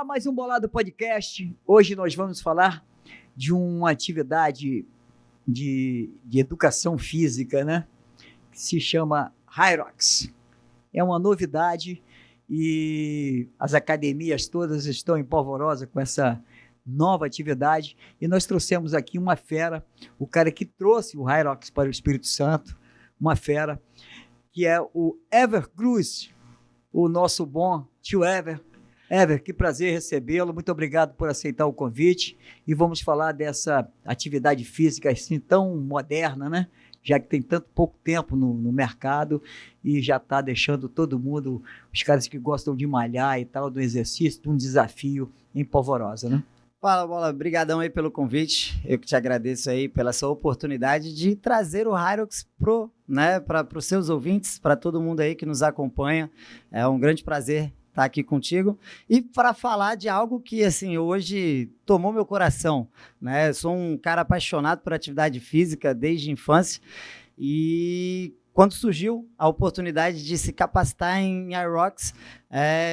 mais um Bolado Podcast. Hoje nós vamos falar de uma atividade de educação física, né? Que se chama Hyrox. É uma novidade e as academias todas estão em polvorosa com essa nova atividade. E nós trouxemos aqui uma fera, o cara que trouxe o Hyrox para o Espírito Santo, uma fera, que é o Ever Cruz, o nosso bom tio Ever. Ever, que prazer recebê-lo, muito obrigado por aceitar o convite e vamos falar dessa atividade física assim tão moderna, né? Já que tem tanto pouco tempo no mercado e já está deixando todo mundo, os caras que gostam de malhar e tal, do exercício, de um desafio em polvorosa, né? Fala, Bola, brigadão aí pelo convite, eu que te agradeço aí pela sua oportunidade de trazer o Hyrox Pro, né, para os seus ouvintes, para todo mundo aí que nos acompanha, é um grande prazer estar aqui contigo e para falar de algo que, assim, hoje tomou meu coração, né, eu sou um cara apaixonado por atividade física desde a infância e quando surgiu a oportunidade de se capacitar em Hyrox,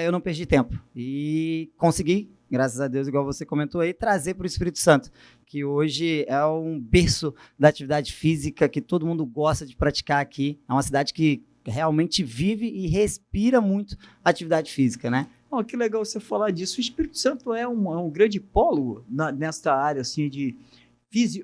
eu não perdi tempo e consegui, graças a Deus, igual você comentou aí, trazer para o Espírito Santo, que hoje é um berço da atividade física que todo mundo gosta de praticar aqui. É uma cidade que realmente vive e respira muito atividade física, né? Oh, que legal você falar disso. O Espírito Santo é um grande polo nesta área assim, de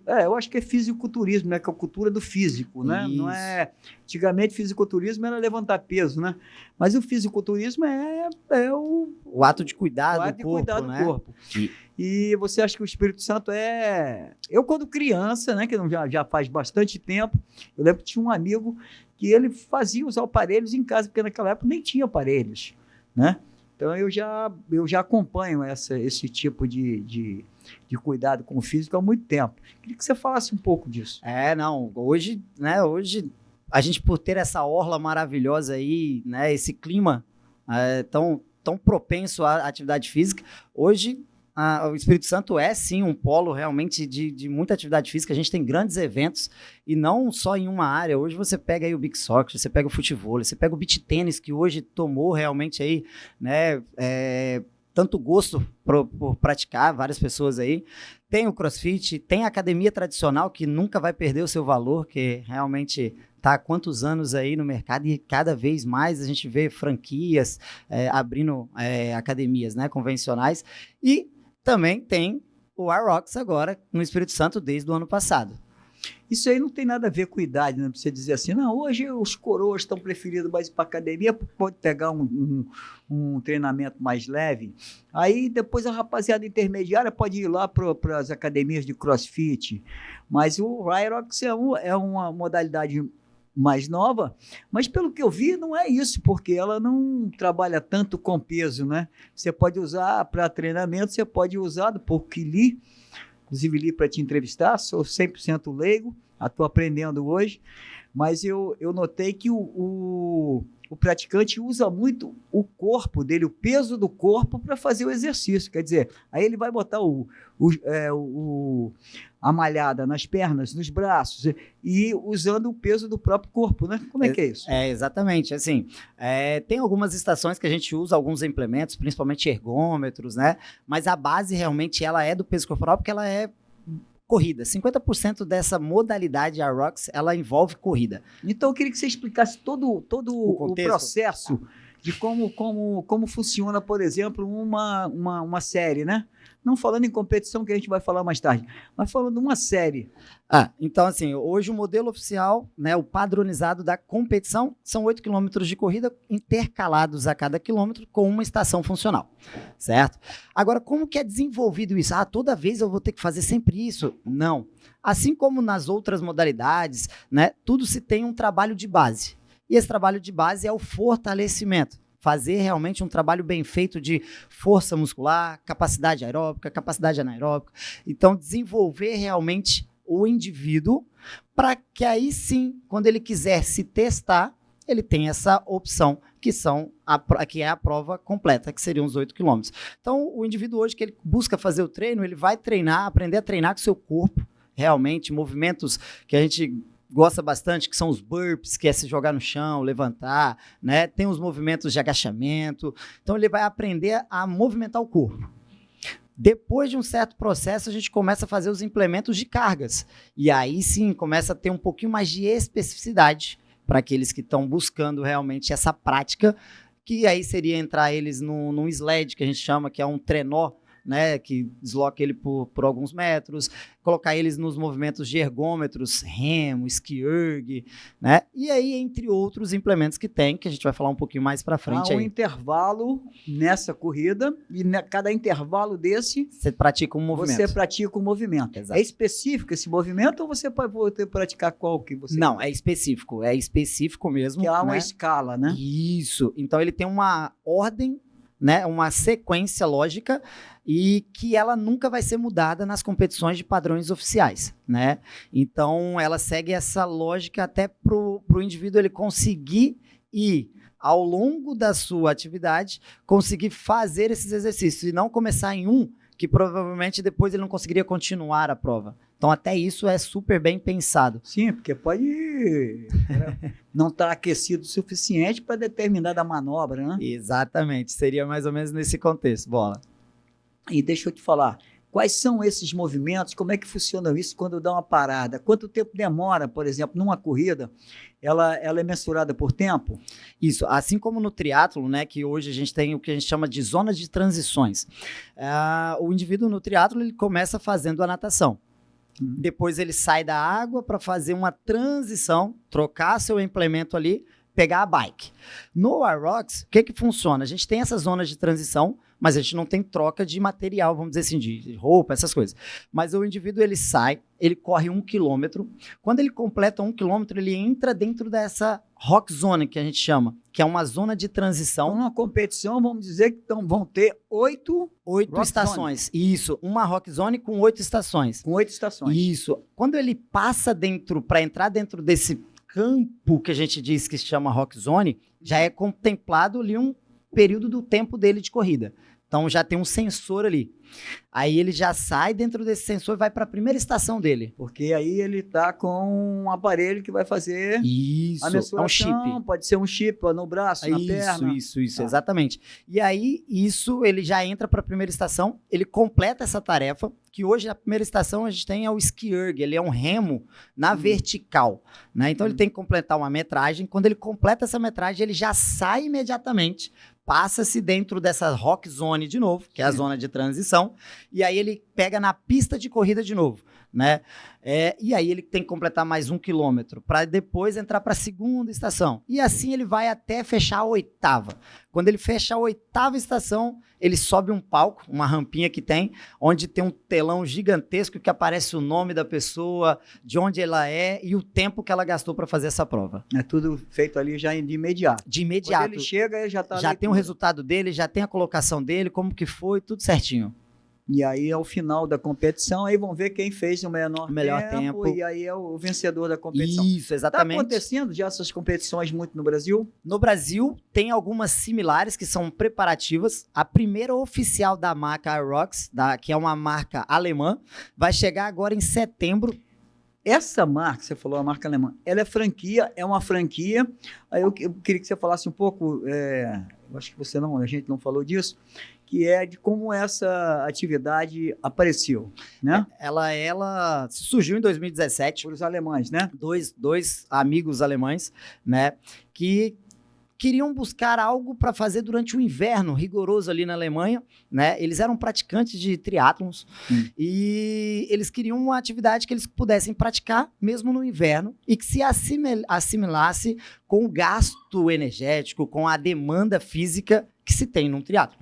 eu acho que é fisiculturismo, né? Que é a cultura do físico, né? Isso. Não é... Antigamente, fisiculturismo era levantar peso, né? Mas o fisiculturismo é o ato de cuidar do corpo, né? E você acha que o Espírito Santo é... Eu, quando criança, né? Que já faz bastante tempo, eu lembro que tinha um amigo que ele fazia os aparelhos em casa, porque naquela época nem tinha aparelhos, né? Então, eu já acompanho esse tipo de cuidado com o físico há muito tempo. Queria que você falasse um pouco disso. Hoje, né, a gente, por ter essa orla maravilhosa aí, né, esse clima tão propenso à atividade física, hoje o Espírito Santo é sim um polo realmente de muita atividade física. A gente tem grandes eventos e não só em uma área. Hoje você pega aí o Big Soccer, você pega o futebol, você pega o beach tênis, que hoje tomou realmente aí, né, tanto gosto por praticar, várias pessoas aí. Tem o CrossFit, tem a academia tradicional, que nunca vai perder o seu valor, que realmente está há quantos anos aí no mercado e cada vez mais a gente vê franquias abrindo academias, né, convencionais. E também tem o Hyrox agora no Espírito Santo desde o ano passado. Isso aí não tem nada a ver com idade, né? Pra você dizer assim, não, hoje os coroas estão preferindo mais ir para academia, pode pegar um treinamento mais leve. Aí depois a rapaziada intermediária pode ir lá para as academias de CrossFit. Mas o Hyrox é uma modalidade mais nova, mas pelo que eu vi não é isso, porque ela não trabalha tanto com peso, né? Você pode usar para treinamento, você pode usar, do pouco que li, inclusive li para te entrevistar, sou 100% leigo, estou aprendendo hoje, mas eu notei que o praticante usa muito o corpo dele, o peso do corpo para fazer o exercício, quer dizer, aí ele vai botar a malhada nas pernas, nos braços, e usando o peso do próprio corpo, né? Como é que é isso? Exatamente, assim, tem algumas estações que a gente usa alguns implementos, principalmente ergômetros, né? Mas a base realmente ela é do peso corporal, porque ela é corrida. 50% dessa modalidade Hyrox, ela envolve corrida. Então eu queria que você explicasse todo o processo de como funciona, por exemplo, uma série, né? Não falando em competição, que a gente vai falar mais tarde, mas falando de uma série. Então, assim, hoje o modelo oficial, né, o padronizado da competição, são 8 quilômetros de corrida intercalados a cada quilômetro com uma estação funcional, certo? Agora, como que é desenvolvido isso? Toda vez eu vou ter que fazer sempre isso? Não. Assim como nas outras modalidades, né, tudo se tem um trabalho de base. E esse trabalho de base é o fortalecimento. Fazer realmente um trabalho bem feito de força muscular, capacidade aeróbica, capacidade anaeróbica. Então, desenvolver realmente o indivíduo para que aí sim, quando ele quiser se testar, ele tem essa opção, que é a prova completa, que seriam os 8 quilômetros. Então, o indivíduo hoje que ele busca fazer o treino, ele vai treinar, aprender a treinar com o seu corpo, realmente, movimentos que a gente gosta bastante, que são os burpees, que é se jogar no chão, levantar, né? Tem os movimentos de agachamento. Então, ele vai aprender a movimentar o corpo. Depois de um certo processo, a gente começa a fazer os implementos de cargas. E aí sim, começa a ter um pouquinho mais de especificidade para aqueles que estão buscando realmente essa prática, que aí seria entrar eles num sled, que a gente chama, que é um trenó, né, que desloca ele por alguns metros, colocar eles nos movimentos de ergômetros, remo, ski erg, né, e aí entre outros implementos que tem, que a gente vai falar um pouquinho mais para frente. Há um aí. Intervalo nessa corrida, e cada intervalo desse, Você pratica um movimento. você pratica um movimento. Exato. É específico esse movimento ou você pode praticar qual que você Não, é específico mesmo. que há uma né? escala, né? Isso, então ele tem uma ordem, né, uma sequência lógica e que ela nunca vai ser mudada nas competições de padrões oficiais, né? Então ela segue essa lógica até pro indivíduo ele conseguir ir ao longo da sua atividade, conseguir fazer esses exercícios e não começar em um que provavelmente depois ele não conseguiria continuar a prova. Então até isso é super bem pensado. Sim, porque pode não estar aquecido o suficiente para determinada manobra, né? Exatamente, seria mais ou menos nesse contexto, Bola. E deixa eu te falar, quais são esses movimentos, como é que funciona isso quando dá uma parada? Quanto tempo demora, por exemplo, numa corrida? Ela é mensurada por tempo? Isso, assim como no triatlo, né, que hoje a gente tem o que a gente chama de zonas de transições. O indivíduo no triatlo ele começa fazendo a natação. Depois ele sai da água para fazer uma transição, trocar seu implemento ali, pegar a bike. No Hyrox, o que funciona? A gente tem essas zonas de transição, mas a gente não tem troca de material, vamos dizer assim, de roupa, essas coisas. Mas o indivíduo, ele sai, ele corre 1 quilômetro. Quando ele completa 1 quilômetro, ele entra dentro dessa Rock Zone, que a gente chama, que é uma zona de transição. Então, numa competição, vamos dizer que vão ter 8 estações. Isso, uma Rock Zone com 8 estações. Com 8 estações. Isso. Quando ele passa para entrar dentro desse campo que a gente diz que se chama Rock Zone, já é contemplado ali um período do tempo dele de corrida. Então já tem um sensor ali. Aí ele já sai dentro desse sensor e vai para a primeira estação dele. Porque aí ele está com um aparelho que vai fazer Isso, a mensuração. é um chip. Pode ser um chip no braço, na perna. Isso, Tá. exatamente. E aí, isso, ele já entra para a primeira estação, ele completa essa tarefa, que hoje na primeira estação a gente tem é o ski erg, ele é um remo na vertical, né? Então ele tem que completar uma metragem, quando ele completa essa metragem, ele já sai imediatamente, passa-se dentro dessa Rock Zone de novo, que é a zona de transição, e aí ele pega na pista de corrida de novo, né? E aí ele tem que completar mais 1 quilômetro para depois entrar para a segunda estação. E assim ele vai até fechar a 8ª. Quando ele fecha a 8ª estação, ele sobe um palco, uma rampinha que tem, onde tem um telão gigantesco que aparece o nome da pessoa, de onde ela é e o tempo que ela gastou para fazer essa prova. É tudo feito ali já de imediato. De imediato. Quando ele chega, ele já está Já tem o resultado dele, já tem a colocação dele, como que foi, tudo certinho. E aí, ao final da competição, aí vão ver quem fez o melhor tempo. E aí é o vencedor da competição. Isso, exatamente. Está acontecendo já essas competições muito no Brasil? No Brasil, tem algumas similares que são preparativas. A primeira oficial da marca Hyrox, que é uma marca alemã, vai chegar agora em setembro. Essa marca, você falou, a marca alemã, ela é franquia, é uma franquia. Aí eu queria que você falasse um pouco, eu acho que a gente não falou disso, que é de como essa atividade apareceu, né? Ela surgiu em 2017. Por os alemães, né? Dois amigos alemães, né, que queriam buscar algo para fazer durante o inverno rigoroso ali na Alemanha, né? Eles eram praticantes de triatlons e eles queriam uma atividade que eles pudessem praticar mesmo no inverno e que se assimilasse com o gasto energético, com a demanda física que se tem num triatlo.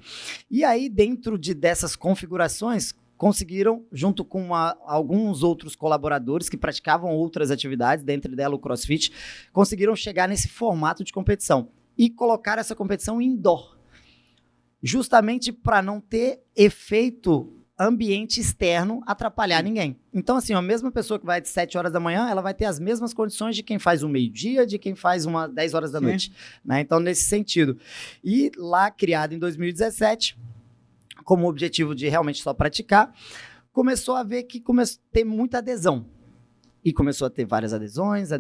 E aí, dentro dessas configurações, conseguiram, junto com alguns outros colaboradores que praticavam outras atividades, dentre delas o CrossFit, conseguiram chegar nesse formato de competição e colocar essa competição indoor, justamente para não ter efeito ambiente externo atrapalhar ninguém. Então, assim, a mesma pessoa que vai de 7 horas da manhã, ela vai ter as mesmas condições de quem faz o meio-dia, de quem faz 10 horas da noite, né? Então, nesse sentido. E lá, criado em 2017, como objetivo de realmente só praticar, começou a ver que começou a ter muita adesão. E começou a ter várias adesões,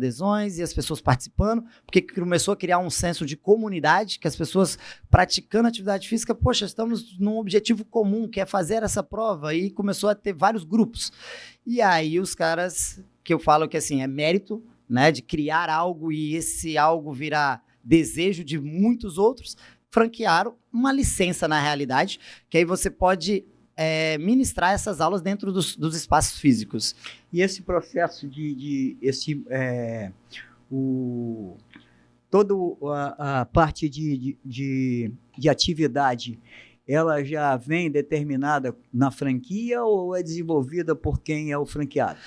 e as pessoas participando, porque começou a criar um senso de comunidade, que as pessoas praticando atividade física, poxa, estamos num objetivo comum, que é fazer essa prova, e começou a ter vários grupos. E aí os caras, que eu falo que assim, é mérito, né, de criar algo e esse algo virar desejo de muitos outros, franquearam uma licença na realidade, que aí você pode ministrar essas aulas dentro dos espaços físicos. E esse processo toda a parte de atividade, ela já vem determinada na franquia ou é desenvolvida por quem é o franqueado?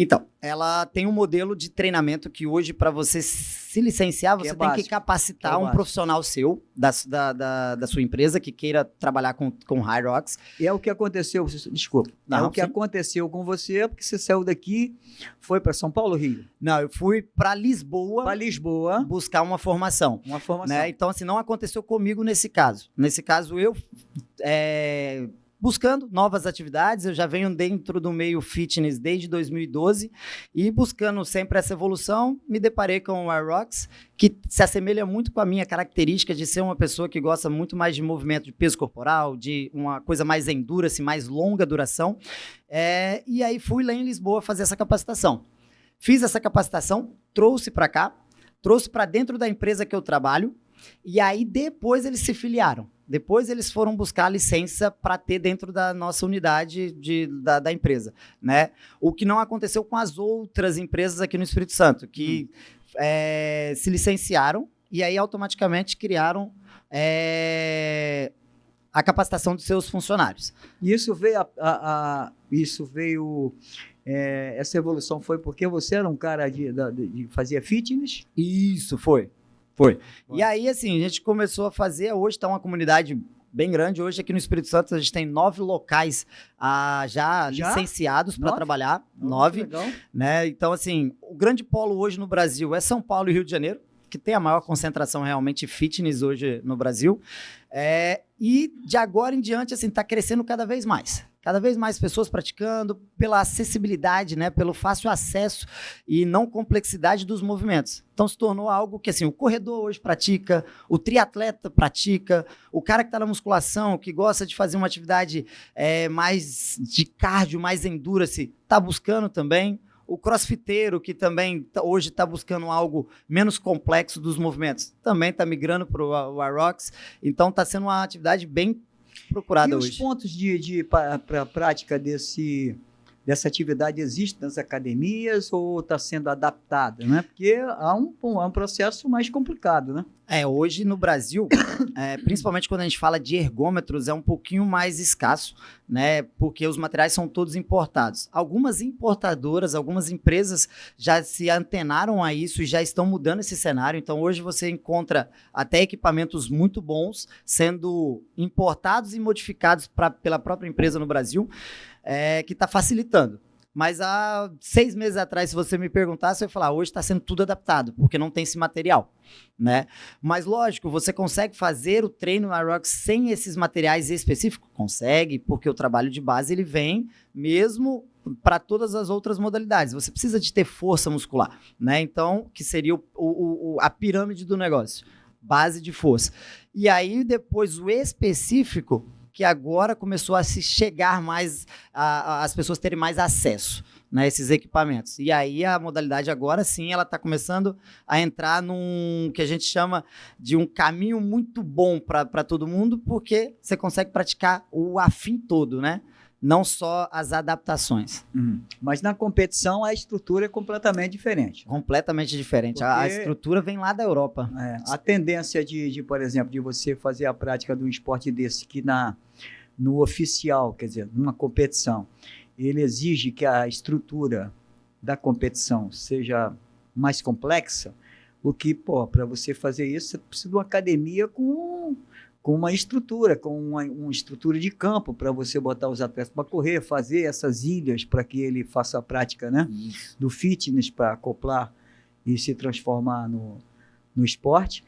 Então, ela tem um modelo de treinamento que hoje, para você se licenciar, você tem que capacitar um profissional seu, da sua empresa, que queira trabalhar com Hyrox. E é o que aconteceu, desculpa, o que aconteceu com você, porque você saiu daqui, foi para São Paulo, Rio? Não, eu fui para Lisboa. Para Lisboa. Buscar uma formação. Uma formação. Né? Então, assim, não aconteceu comigo nesse caso. Nesse caso, eu... buscando novas atividades, eu já venho dentro do meio fitness desde 2012 e buscando sempre essa evolução, me deparei com o Hyrox, que se assemelha muito com a minha característica de ser uma pessoa que gosta muito mais de movimento de peso corporal, de uma coisa mais endurance, mais longa duração, e aí fui lá em Lisboa fazer essa capacitação. Fiz essa capacitação, trouxe para cá, trouxe para dentro da empresa que eu trabalho, e aí depois eles se filiaram. Depois eles foram buscar a licença para ter dentro da nossa unidade da empresa, né? O que não aconteceu com as outras empresas aqui no Espírito Santo, que se licenciaram e aí automaticamente criaram a capacitação dos seus funcionários. E isso veio, essa evolução foi porque você era um cara de fazia fitness? Isso, foi. E aí, assim, a gente começou a fazer, hoje está uma comunidade bem grande, hoje aqui no Espírito Santo a gente tem 9 locais já licenciados para trabalhar, 9, né? Então, assim, o grande polo hoje no Brasil é São Paulo e Rio de Janeiro, que tem a maior concentração realmente fitness hoje no Brasil, e de agora em diante, assim, está crescendo cada vez mais pessoas praticando, pela acessibilidade, né, pelo fácil acesso e não complexidade dos movimentos. Então se tornou algo que assim, o corredor hoje pratica, o triatleta pratica, o cara que está na musculação, que gosta de fazer uma atividade mais de cardio, mais endurance, está buscando também. O crossfiteiro, que também hoje está buscando algo menos complexo dos movimentos, também está migrando para o Hyrox. Então está sendo uma atividade bem procurada hoje. E os pontos para a prática dessa atividade existem nas academias ou está sendo adaptada, né? Porque há um processo mais complicado, né? Hoje no Brasil, principalmente quando a gente fala de ergômetros, é um pouquinho mais escasso, né? Porque os materiais são todos importados. Algumas importadoras, algumas empresas já se antenaram a isso e já estão mudando esse cenário. Então hoje você encontra até equipamentos muito bons sendo importados e modificados pela própria empresa no Brasil, que está facilitando. Mas há 6 meses atrás, se você me perguntasse, eu ia falar, hoje está sendo tudo adaptado, porque não tem esse material, né? Mas lógico, você consegue fazer o treino na Hyrox sem esses materiais específicos? Consegue, porque o trabalho de base ele vem mesmo para todas as outras modalidades. Você precisa de ter força muscular, né? Então, que seria a pirâmide do negócio, base de força. E aí, depois, o específico, que agora começou a se chegar mais, as pessoas terem mais acesso, né, a esses equipamentos. E aí a modalidade agora sim, ela está começando a entrar num que a gente chama de um caminho muito bom para todo mundo, porque você consegue praticar o afim todo, né? Não só as adaptações. Mas na competição a estrutura é completamente diferente. Completamente diferente. A estrutura vem lá da Europa. A tendência por exemplo, de você fazer a prática de um esporte desse que no oficial, quer dizer, numa competição, ele exige que a estrutura da competição seja mais complexa, o que, para você fazer isso, você precisa de uma academia com uma estrutura, com uma estrutura de campo para você botar os atletas para correr, fazer essas ilhas para que ele faça a prática, né? Do fitness para acoplar e se transformar no esporte.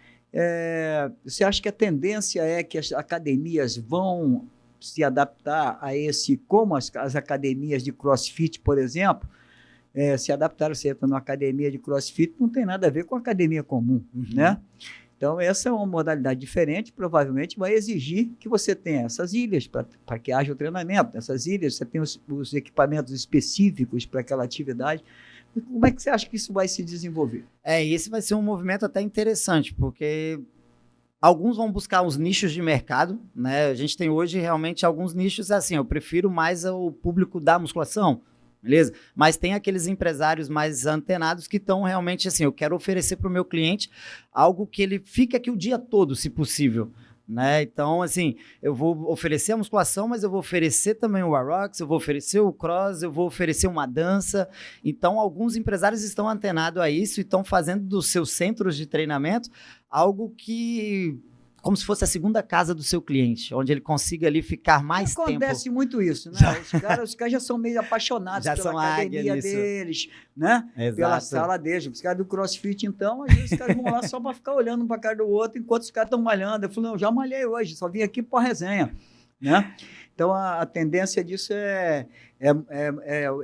Você acha que a tendência é que as academias vão se adaptar a esse, como as academias de CrossFit, por exemplo, se adaptaram. Você entra numa academia de CrossFit, não tem nada a ver com a academia comum, né? Então, essa é uma modalidade diferente, provavelmente vai exigir que você tenha essas ilhas para que haja o treinamento. Nessas ilhas, você tem os equipamentos específicos para aquela atividade. Como é que você acha que isso vai se desenvolver? Esse vai ser um movimento até interessante, porque alguns vão buscar uns nichos de mercado, né? A gente tem hoje realmente alguns nichos assim, eu prefiro mais o público da musculação, beleza? Mas tem aqueles empresários mais antenados que estão realmente assim, eu quero oferecer para o meu cliente algo que ele fique aqui o dia todo, se possível, né? Então, assim, eu vou oferecer a musculação, mas eu vou oferecer também o Aerox, eu vou oferecer o cross, eu vou oferecer uma dança. Então, alguns empresários estão antenados a isso e estão fazendo dos seus centros de treinamento algo que, como se fosse a segunda casa do seu cliente, onde ele consiga ali ficar mais tempo. Acontece muito isso, né? Os caras já são meio apaixonados já pela são academia deles, né? Exato. Pela sala deles. Os caras do CrossFit, então, às vezes os caras vão lá só para ficar olhando um para cara do outro enquanto os caras estão malhando. Eu falo, não, já malhei hoje, só vim aqui para resenha, né? Então, a tendência disso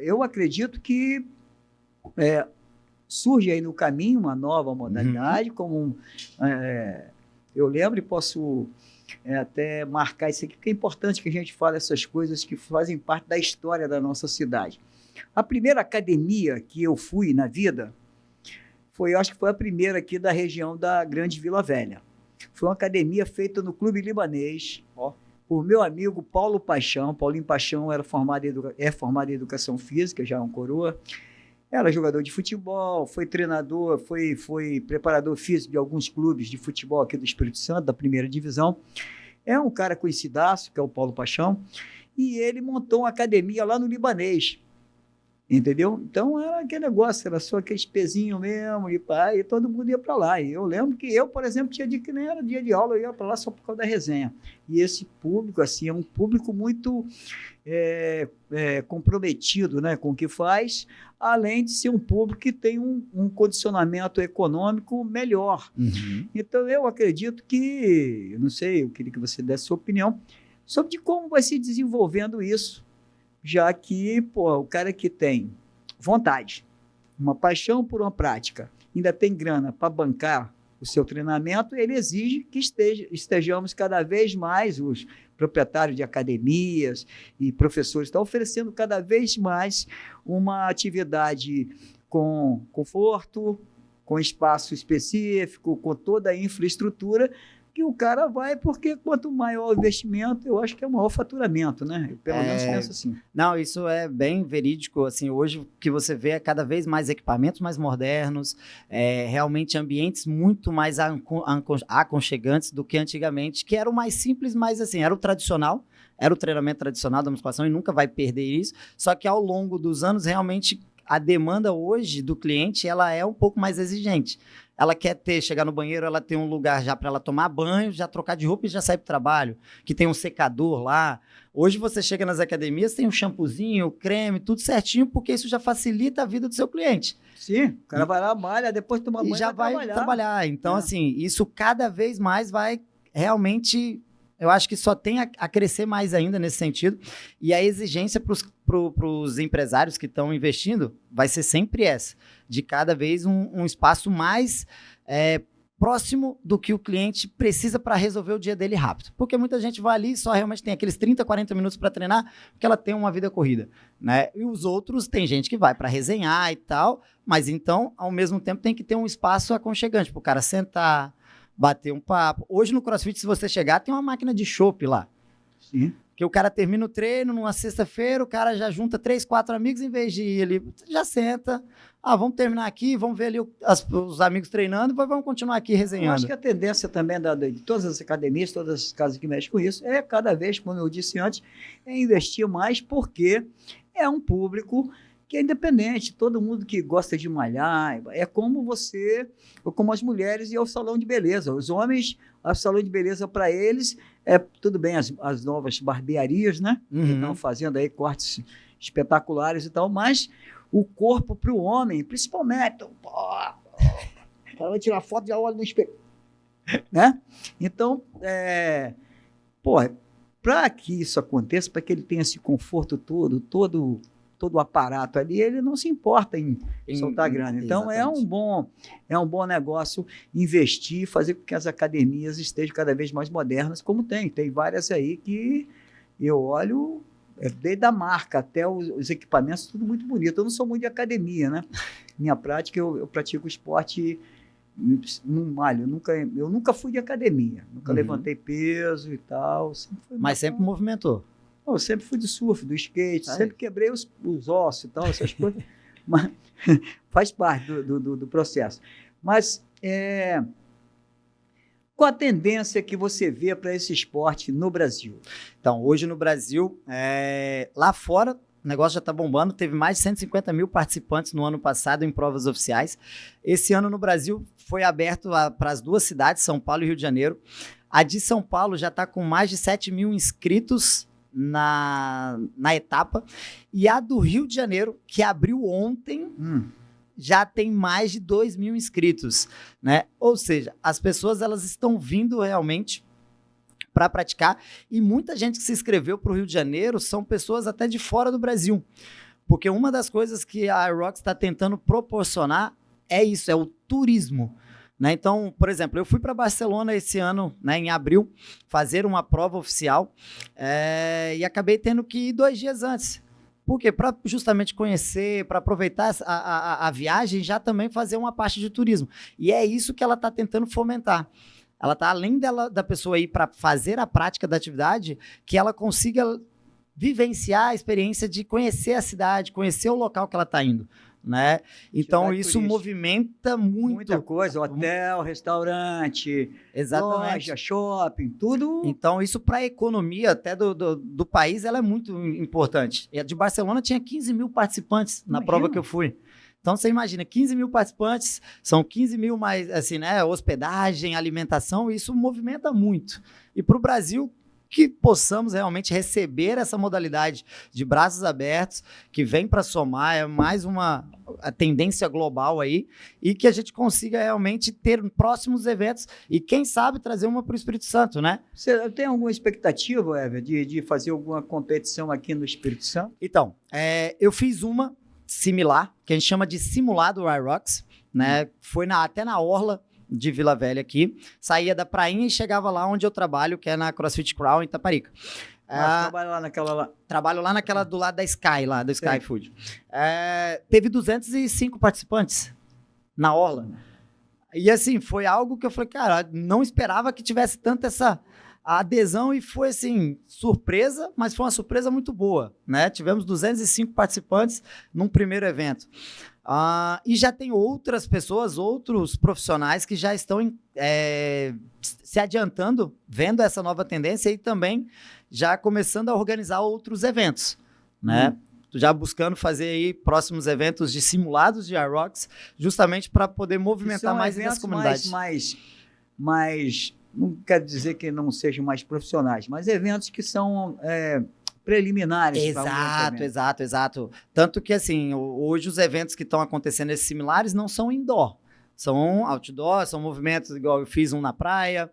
eu acredito que surge aí no caminho uma nova modalidade, como eu lembro e posso até marcar isso aqui, porque é importante que a gente fale essas coisas que fazem parte da história da nossa cidade. A primeira academia que eu fui na vida acho que foi a primeira aqui da região da Grande Vila Velha. Foi uma academia feita no Clube Libanês, por meu amigo Paulo Paixão. Paulinho Paixão é formado em Educação Física, já é um coroa. Era jogador de futebol, foi treinador, foi preparador físico de alguns clubes de futebol aqui do Espírito Santo, da primeira divisão. É um cara conhecidaço, que é o Paulo Paixão, e ele montou uma academia lá no Libanês, entendeu? Então era aquele negócio, era só aquele pezinho mesmo, e todo mundo ia para lá. E eu lembro que eu, por exemplo, tinha dia que nem era dia de aula, eu ia para lá só por causa da resenha. E esse público, assim, é um público muito comprometido, né, com o que faz, além de ser um público que tem um condicionamento econômico melhor. Então, eu acredito que, eu não sei, eu queria que você desse sua opinião sobre de como vai se desenvolvendo isso, já que o cara que tem vontade, uma paixão por uma prática, ainda tem grana para bancar o seu treinamento, ele exige que estejamos cada vez mais, os proprietários de academias e professores estão oferecendo cada vez mais uma atividade com conforto, com espaço específico, com toda a infraestrutura, que o cara vai, porque quanto maior o investimento, eu acho que é o maior faturamento, né? Eu, pelo menos penso assim. Não, isso é bem verídico, assim, hoje o que você vê é cada vez mais equipamentos mais modernos, realmente ambientes muito mais aconchegantes do que antigamente, que era o mais simples, mas assim, era o tradicional, era o treinamento tradicional da musculação e nunca vai perder isso, só que ao longo dos anos, realmente, a demanda hoje do cliente, ela é um pouco mais exigente. Ela quer chegar no banheiro, ela tem um lugar já para ela tomar banho, já trocar de roupa e já sair para o trabalho, que tem um secador lá. Hoje você chega nas academias, tem um shampoozinho, creme, tudo certinho, porque isso já facilita a vida do seu cliente. Sim, o cara vai lá, malha, depois toma banho e já vai trabalhar. Então, assim, isso cada vez mais vai realmente... Eu acho que só tem a crescer mais ainda nesse sentido. E a exigência para os empresários que estão investindo vai ser sempre essa, de cada vez um espaço mais próximo do que o cliente precisa para resolver o dia dele rápido. Porque muita gente vai ali e só realmente tem aqueles 30, 40 minutos para treinar, porque ela tem uma vida corrida, né? E os outros, tem gente que vai para resenhar e tal, mas então, ao mesmo tempo, tem que ter um espaço aconchegante para o cara sentar, bater um papo. Hoje no CrossFit, se você chegar, tem uma máquina de chopp lá. Sim. Que o cara termina o treino numa sexta-feira, o cara já junta 3, 4 amigos, em vez de ir ali, já senta. Vamos terminar aqui, vamos ver ali os amigos treinando, depois vamos continuar aqui resenhando. Eu acho que a tendência também de todas as academias, todas as casas que mexem com isso, é cada vez, como eu disse antes, investir mais, porque é um público que é independente, todo mundo que gosta de malhar, é como você, ou como as mulheres e ao salão de beleza. Os homens, o salão de beleza para eles, tudo bem, as novas barbearias, né? Que estão fazendo aí cortes espetaculares e tal, mas o corpo para o homem, principalmente, o cara vai tirar foto e já olha no espelho, né? Então, para que isso aconteça, para que ele tenha esse conforto todo todo o aparato ali, ele não se importa em soltar grana. Então, é um bom negócio investir, fazer com que as academias estejam cada vez mais modernas, como tem. Tem várias aí que eu olho, desde a marca até os equipamentos, tudo muito bonito. Eu não sou muito de academia, né? Minha prática, eu pratico esporte, não malho. Eu nunca fui de academia, nunca levantei peso e tal. Mas sempre movimentou. Eu sempre fui do surf, do skate, sempre quebrei os ossos e tal, essas coisas. Mas faz parte do processo. Mas qual a tendência que você vê para esse esporte no Brasil? Então, hoje no Brasil, lá fora, o negócio já está bombando. Teve mais de 150 mil participantes no ano passado em provas oficiais. Esse ano no Brasil foi aberto para as 2 cidades, São Paulo e Rio de Janeiro. A de São Paulo já está com mais de 7 mil inscritos na etapa, e a do Rio de Janeiro, que abriu ontem, já tem mais de 2 mil inscritos, né? Ou seja, as pessoas elas estão vindo realmente para praticar, e muita gente que se inscreveu para o Rio de Janeiro são pessoas até de fora do Brasil, porque uma das coisas que a Hyrox está tentando proporcionar é isso, é o turismo. Né? Então, por exemplo, eu fui para Barcelona esse ano, né, em abril, fazer uma prova oficial e acabei tendo que ir 2 dias antes. Por quê? Para justamente conhecer, para aproveitar a viagem, já também fazer uma parte de turismo. E é isso que ela está tentando fomentar. Ela está, além da pessoa ir para fazer a prática da atividade, que ela consiga vivenciar a experiência de conhecer a cidade, conhecer o local que ela está indo. Né? Então isso movimenta muita coisa, hotel, restaurante, loja, shopping, tudo. Então isso para a economia até do país ela é muito importante. E a de Barcelona tinha 15 mil participantes na prova que eu fui. Então você imagina, 15 mil participantes, são 15 mil mais assim, né, hospedagem, alimentação, isso movimenta muito. E para o Brasil, que possamos realmente receber essa modalidade de braços abertos, que vem para somar, é mais uma tendência global aí, e que a gente consiga realmente ter próximos eventos e, quem sabe, trazer uma para o Espírito Santo, né? Você tem alguma expectativa, Ever, de fazer alguma competição aqui no Espírito Santo? Então, eu fiz uma similar, que a gente chama de simulado Hyrox, né? Foi até na Orla de Vila Velha aqui, saía da prainha e chegava lá onde eu trabalho, que é na CrossFit Crawl, em Itaparica. Trabalho lá naquela lá? Trabalho lá naquela do lado da Sky, lá do Sky Food. Teve 205 participantes na Orla. E assim, foi algo que eu falei, cara, não esperava que tivesse tanta essa adesão, e foi assim, surpresa, mas foi uma surpresa muito boa, né? Tivemos 205 participantes num primeiro evento. E já tem outras pessoas, outros profissionais que já estão se adiantando, vendo essa nova tendência e também já começando a organizar outros eventos, né? Já buscando fazer aí próximos eventos de simulados de Hyrox, justamente para poder movimentar mais as comunidades. Mais, não quero dizer que não sejam mais profissionais, mas eventos que são preliminares. Exato. Tanto que, assim, hoje os eventos que estão acontecendo, esses similares, não são indoor. São outdoor, são movimentos igual eu fiz um na praia.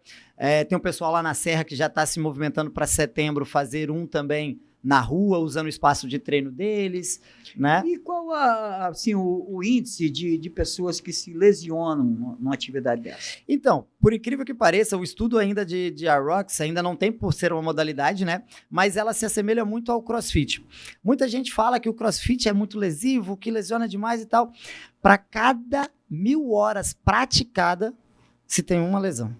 Tem um pessoal lá na Serra que já está se movimentando para setembro fazer um também na rua, usando o espaço de treino deles, né? E qual assim, o índice de pessoas que se lesionam numa atividade dessa? Então, por incrível que pareça, o estudo ainda de Hyrox ainda não tem por ser uma modalidade, né? Mas ela se assemelha muito ao CrossFit. Muita gente fala que o CrossFit é muito lesivo, que lesiona demais e tal. Para cada 1000 horas praticada, se tem uma lesão.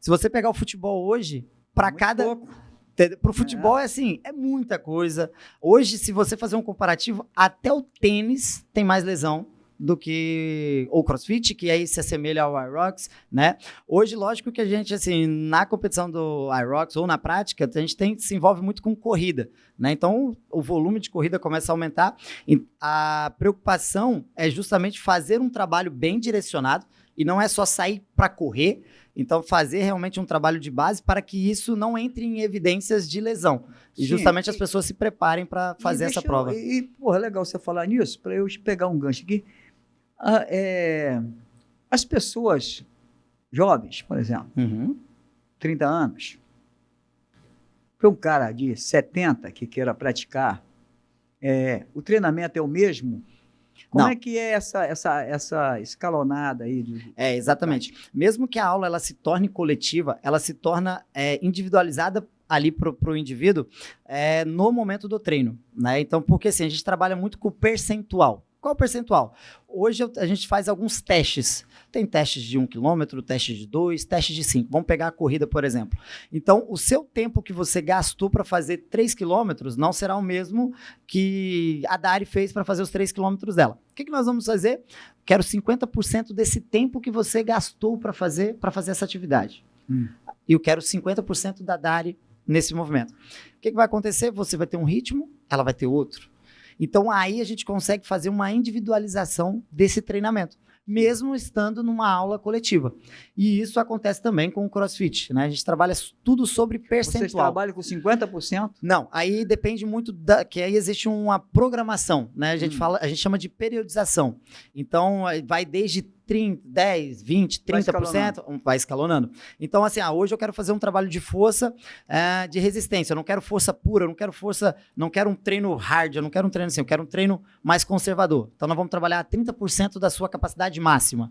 Se você pegar o futebol hoje, para cada... pouco. Pro futebol é assim, é muita coisa. Hoje, se você fazer um comparativo, até o tênis tem mais lesão do que o CrossFit, que aí se assemelha ao Hyrox, né? Hoje, lógico que a gente, assim, na competição do Hyrox ou na prática, a gente se envolve muito com corrida, né? Então, o volume de corrida começa a aumentar. E a preocupação é justamente fazer um trabalho bem direcionado, e não é só sair para correr. Então, fazer realmente um trabalho de base para que isso não entre em evidências de lesão. E justamente as pessoas se preparem para fazer essa prova. Porra, legal você falar nisso, para eu pegar um gancho aqui. As pessoas jovens, por exemplo, 30 anos, para um cara de 70 que queira praticar o treinamento é o mesmo? Como Não. é que é essa escalonada aí? Exatamente. Mesmo que a aula ela se torne coletiva, ela se torna individualizada ali para o indivíduo no momento do treino, né? Então, porque assim, a gente trabalha muito com percentual. Qual o percentual? Hoje a gente faz alguns testes. Tem testes de 1 km, testes de 2, testes de 5. Vamos pegar a corrida, por exemplo. Então, o seu tempo que você gastou para fazer 3 km não será o mesmo que a Dari fez para fazer os 3 km dela. O que nós vamos fazer? Quero 50% desse tempo que você gastou para fazer essa atividade. E eu quero 50% da Dari nesse movimento. O que vai acontecer? Você vai ter um ritmo, ela vai ter outro. Então, aí a gente consegue fazer uma individualização desse treinamento, mesmo estando numa aula coletiva. E isso acontece também com o CrossFit, né? A gente trabalha tudo sobre percentual. Vocês trabalham com 50%? Não, aí depende muito que aí existe uma programação, né? A gente chama de periodização. Então, vai desde 30, 10, 20, 30%, vai escalonando. Então, assim, hoje eu quero fazer um trabalho de força, de resistência. Eu não quero força pura, eu não quero um treino hard, eu não quero um treino assim, eu quero um treino mais conservador. Então, nós vamos trabalhar 30% da sua capacidade máxima.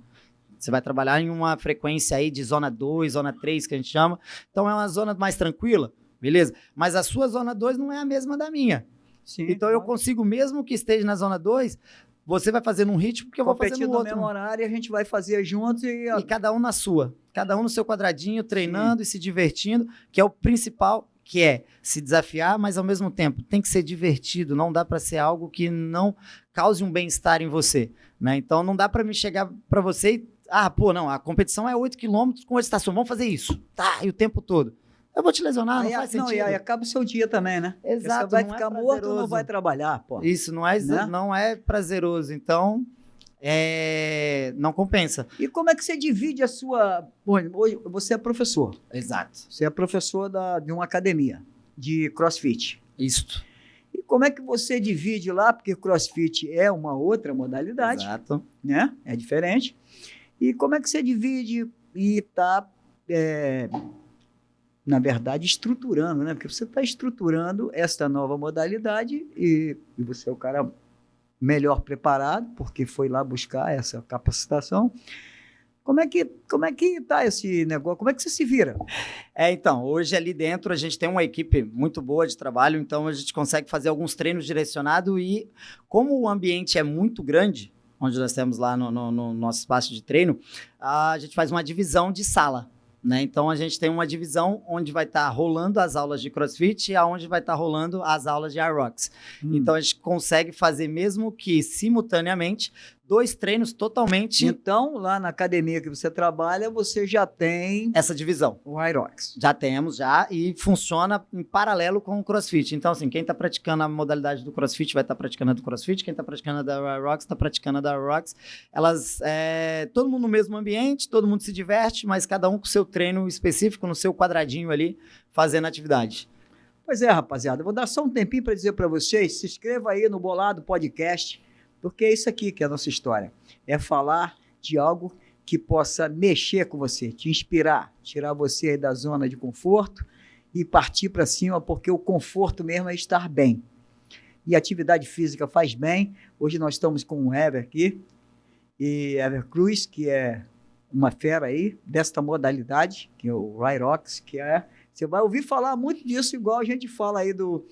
Você vai trabalhar em uma frequência aí de zona 2, zona 3, que a gente chama. Então, é uma zona mais tranquila, beleza? Mas a sua zona 2 não é a mesma da minha. Sim, então, eu consigo, mesmo que esteja na zona 2, você vai fazer num ritmo que eu vou fazer no outro. No mesmo horário, a gente vai fazer juntos e cada um na sua. Cada um no seu quadradinho, treinando e se divertindo, que é o principal, que é se desafiar, mas ao mesmo tempo tem que ser divertido, não dá para ser algo que não cause um bem-estar em você, né? Então não dá para me chegar para você e, a competição é 8 km com 8 estações, vamos fazer isso, e o tempo todo. Eu vou te lesionar, não faz sentido. E aí acaba o seu dia também, né? Exato. Você vai ficar morto ou não vai trabalhar, pô. Isso, não é prazeroso. Então, não compensa. E como é que você divide a sua... Hoje você é professor. Exato. Você é professor de uma academia de CrossFit. Isso. E como é que você divide lá? Porque CrossFit é uma outra modalidade. Exato. Né? É diferente. E como é que você divide e está... na verdade, estruturando, né? Porque você está estruturando esta nova modalidade e você é o cara melhor preparado, porque foi lá buscar essa capacitação. Como é que está esse negócio? Como é que você se vira? Então, hoje ali dentro a gente tem uma equipe muito boa de trabalho, então a gente consegue fazer alguns treinos direcionados e como o ambiente é muito grande, onde nós temos lá no nosso espaço de treino, a gente faz uma divisão de sala. Né? Então, a gente tem uma divisão onde vai estar rolando as aulas de CrossFit e onde vai estar rolando as aulas de Hyrox. Então, a gente consegue fazer, mesmo que simultaneamente, 2 treinos totalmente... Então, lá na academia que você trabalha, você já tem... essa divisão. O Hyrox. Já temos, e funciona em paralelo com o CrossFit. Então, assim, quem está praticando a modalidade do CrossFit vai estar praticando a do CrossFit, quem está praticando a da Hyrox está praticando a da Hyrox. Elas, todo mundo no mesmo ambiente, todo mundo se diverte, mas cada um com o seu treino específico, no seu quadradinho ali, fazendo atividade. Pois é, rapaziada, eu vou dar só um tempinho para dizer para vocês, se inscreva aí no Bolado Podcast, porque é isso aqui que é a nossa história. É falar de algo que possa mexer com você, te inspirar, tirar você aí da zona de conforto e partir para cima, porque o conforto mesmo é estar bem. E a atividade física faz bem. Hoje nós estamos com o Ever aqui, e Ever Cruz, que é uma fera aí desta modalidade, que é o Hyrox, que é... Você vai ouvir falar muito disso, igual a gente fala aí do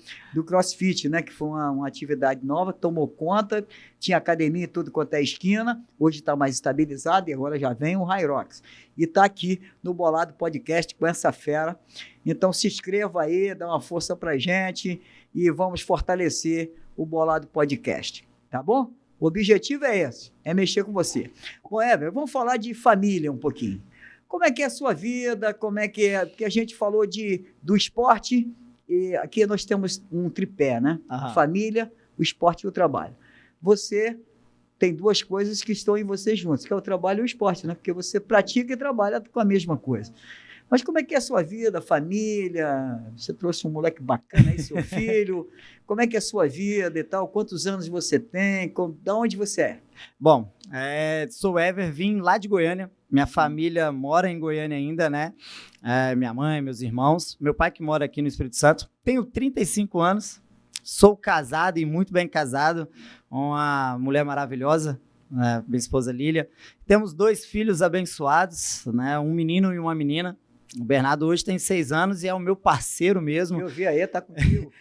CrossFit, né? Que foi uma atividade nova, tomou conta, tinha academia em tudo quanto é esquina, hoje está mais estabilizado e agora já vem o Hyrox. E está aqui no Bolado Podcast com essa fera. Então se inscreva aí, dá uma força pra gente e vamos fortalecer o Bolado Podcast, tá bom? O objetivo é esse, é mexer com você. Bom, Ever, vamos falar de família um pouquinho. Como é que é a sua vida? Como é que é? Porque a gente falou do esporte e aqui nós temos um tripé, né? A família, o esporte e o trabalho. Você tem 2 coisas que estão em você juntos, que é o trabalho e o esporte, né? Porque você pratica e trabalha com a mesma coisa. Mas como é que é a sua vida, família? Você trouxe um moleque bacana aí, seu filho. Como é que é a sua vida e tal? Quantos anos você tem? De onde você é? Bom, sou Ever, vim lá de Goiânia. Minha família mora em Goiânia ainda, né? Minha mãe, meus irmãos. Meu pai que mora aqui no Espírito Santo. Tenho 35 anos. Sou casado e muito bem casado, uma mulher maravilhosa, né, minha esposa Lília. Temos 2 filhos abençoados, né, um menino e uma menina. O Bernardo hoje tem 6 anos e é o meu parceiro mesmo. Eu vi aí, tá contigo.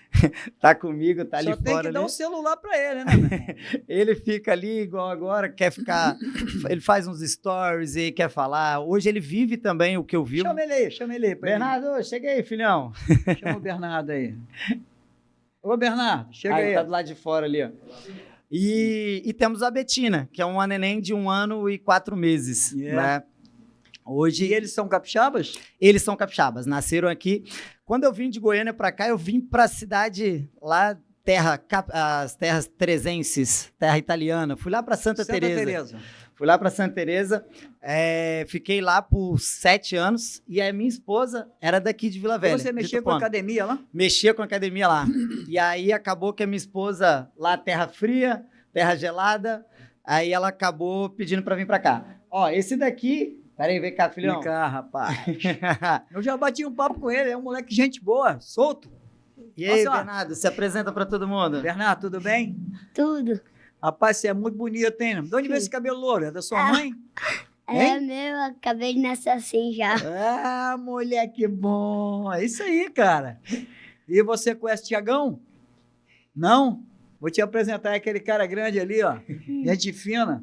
Tá comigo, tá ali Só fora. tem que dar ali. um celular para ele, né, meu irmão? Ele fica ali igual agora, quer ficar... ele faz uns stories e quer falar. Hoje ele vive também o que eu vivo. Chama ele aí. Bernardo, chega aí, filhão. Chama o Bernardo aí. Ô, Bernardo, chega aí. Tá do lado de fora ali, ó. E temos a Betina, que é uma neném de 1 ano e 4 meses, né? Hoje... E eles são capixabas? Eles são capixabas, nasceram aqui. Quando eu vim de Goiânia para cá, eu vim para a cidade lá, as terras teresenses, terra italiana. Fui lá para Santa Teresa. Fui lá para Santa Teresa, fiquei lá por 7 anos e a minha esposa era daqui de Vila Velha. E você mexia com a academia lá? Mexia com a academia lá. E aí acabou que a minha esposa, lá terra fria, terra gelada, aí ela acabou pedindo para vir para cá. Ó, esse daqui... Peraí, vem cá, filhão. Vem cá, rapaz. Eu já bati um papo com ele, é um moleque gente boa, solto. E aí, Bernardo, se apresenta para todo mundo. Bernardo, tudo bem? Tudo. Rapaz, você é muito bonito, hein? De onde veio esse cabelo louro? É da sua mãe? É meu, acabei de nascer assim já. Ah, moleque bom. É isso aí, cara. E você conhece o Tiagão? Não? Vou te apresentar aquele cara grande ali, ó. Gente fina.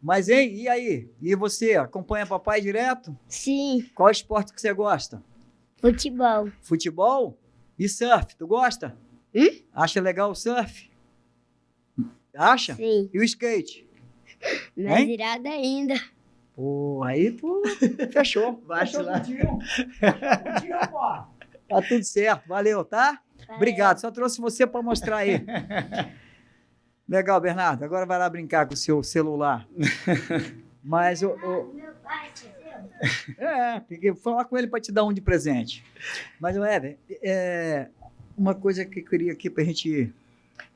Mas, hein, e aí? E você, acompanha papai direto? Sim, Qual esporte que você gosta? futebol. Futebol? E surf, tu gosta? Acha legal o surf? Acha? Sim, E o skate? mais Hein? irado ainda. Pô, aí tu fechou. Bate Fechou lá. contigo. Contigo, pô. Tá tudo certo, valeu, tá? Obrigado, só trouxe você para mostrar aí. Legal, Bernardo, agora vai lá brincar com o seu celular. Mas Meu pai, tem que falar com ele para te dar um de presente. Mas, Éder, uma coisa que eu queria aqui para a gente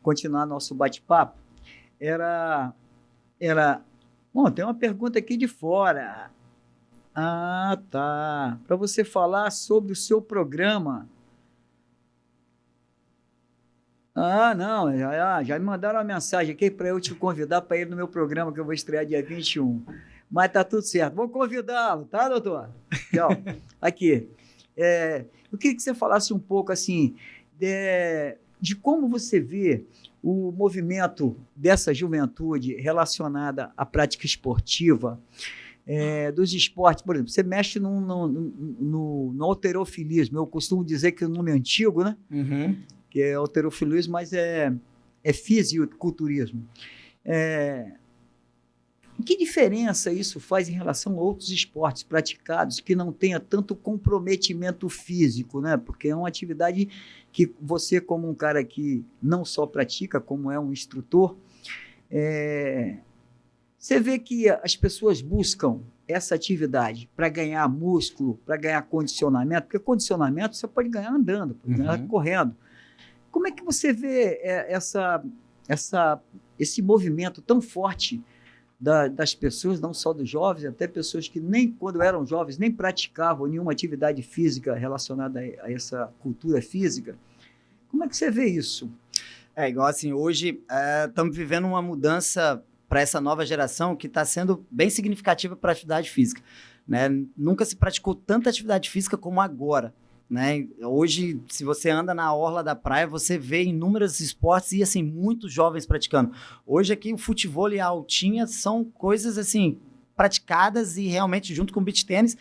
continuar nosso bate-papo era... Bom, tem uma pergunta aqui de fora. Ah, tá. Para você falar sobre o seu programa. Ah, não, já me mandaram uma mensagem aqui para eu te convidar para ir no meu programa que eu vou estrear dia 21. Mas tá tudo certo. Vou convidá-lo, tá, doutor? Tchau. Aqui. Eu queria que você falasse um pouco assim de como você vê o movimento dessa juventude relacionada à prática esportiva, dos esportes. Por exemplo, você mexe no halterofilismo. Eu costumo dizer que é um nome antigo, né? Uhum. Que é halterofilismo, mas é fisiculturismo. Que diferença isso faz em relação a outros esportes praticados que não tenha tanto comprometimento físico, né? Porque é uma atividade que você, como um cara que não só pratica, como é um instrutor, você vê que as pessoas buscam essa atividade para ganhar músculo, para ganhar condicionamento, porque condicionamento você pode ganhar andando, pode ganhar correndo. Como é que você vê esse movimento tão forte das pessoas, não só dos jovens, até pessoas que nem quando eram jovens nem praticavam nenhuma atividade física relacionada a essa cultura física? Como é que você vê isso? Igual assim, hoje estamos vivendo uma mudança para essa nova geração que está sendo bem significativa para a atividade física, né? Nunca se praticou tanta atividade física como agora, né? Hoje, se você anda na orla da praia, você vê inúmeros esportes e, assim, muitos jovens praticando. Hoje aqui o futebol e a altinha são coisas, assim, praticadas e realmente junto com o beach tênis,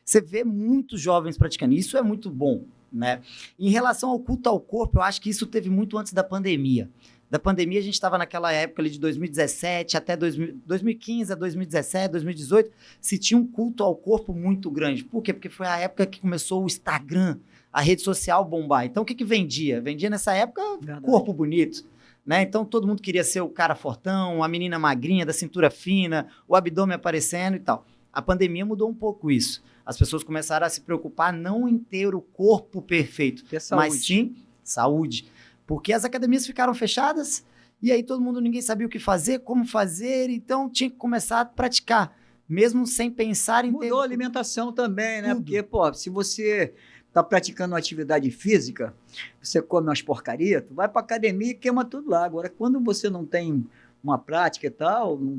você vê muitos jovens praticando. Isso é muito bom, né? Em relação ao culto ao corpo, eu acho que isso teve muito antes da pandemia. Da pandemia, a gente estava naquela época ali de 2017 até 2015 a 2017, 2018, se tinha um culto ao corpo muito grande. Por quê? Porque foi a época que começou o Instagram, a rede social bombar. Então, o que vendia? Vendia nessa época corpo bonito, né? Então, todo mundo queria ser o cara fortão, a menina magrinha, da cintura fina, o abdômen aparecendo e tal. A pandemia mudou um pouco isso. As pessoas começaram a se preocupar não em ter o corpo perfeito, mas sim saúde. Porque as academias ficaram fechadas e aí ninguém sabia o que fazer, como fazer, então tinha que começar a praticar, mesmo sem pensar em Mudou a alimentação também, né? Tudo. Porque, pô, se você está praticando uma atividade física, você come umas porcarias, tu vai para academia e queima tudo lá. Agora, quando você não tem uma prática e tal, não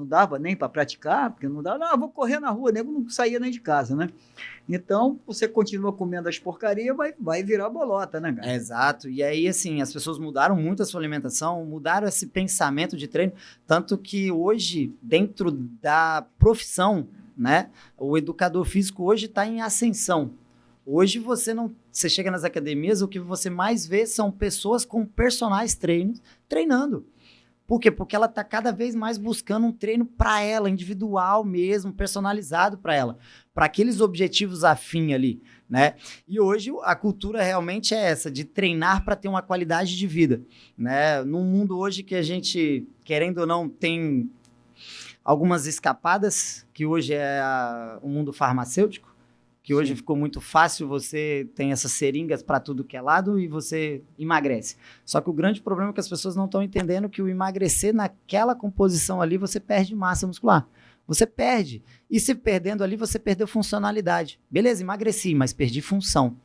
dava nem para praticar, porque não dava, não, eu vou correr na rua, nego não saía nem de casa, né? Então, você continua comendo as porcarias, vai virar bolota, né, cara? Exato. E aí, assim, as pessoas mudaram muito a sua alimentação, mudaram esse pensamento de treino, tanto que hoje, dentro da profissão, né, o educador físico hoje está em ascensão. Hoje você chega nas academias, o que você mais vê são pessoas com personagens treinando. Por quê? Porque ela está cada vez mais buscando um treino para ela, individual mesmo, personalizado para ela, para aqueles objetivos afim ali, né? E hoje a cultura realmente é essa, de treinar para ter uma qualidade de vida, né? Num mundo hoje que a gente, querendo ou não, tem algumas escapadas, que hoje é o mundo farmacêutico, que hoje Sim. ficou muito fácil, você tem essas seringas para tudo que é lado e você emagrece. Só que o grande problema é que as pessoas não estão entendendo que o emagrecer naquela composição ali, você perde massa muscular. Você perde. E se perdendo ali, você perdeu funcionalidade. Beleza, emagreci, mas perdi função.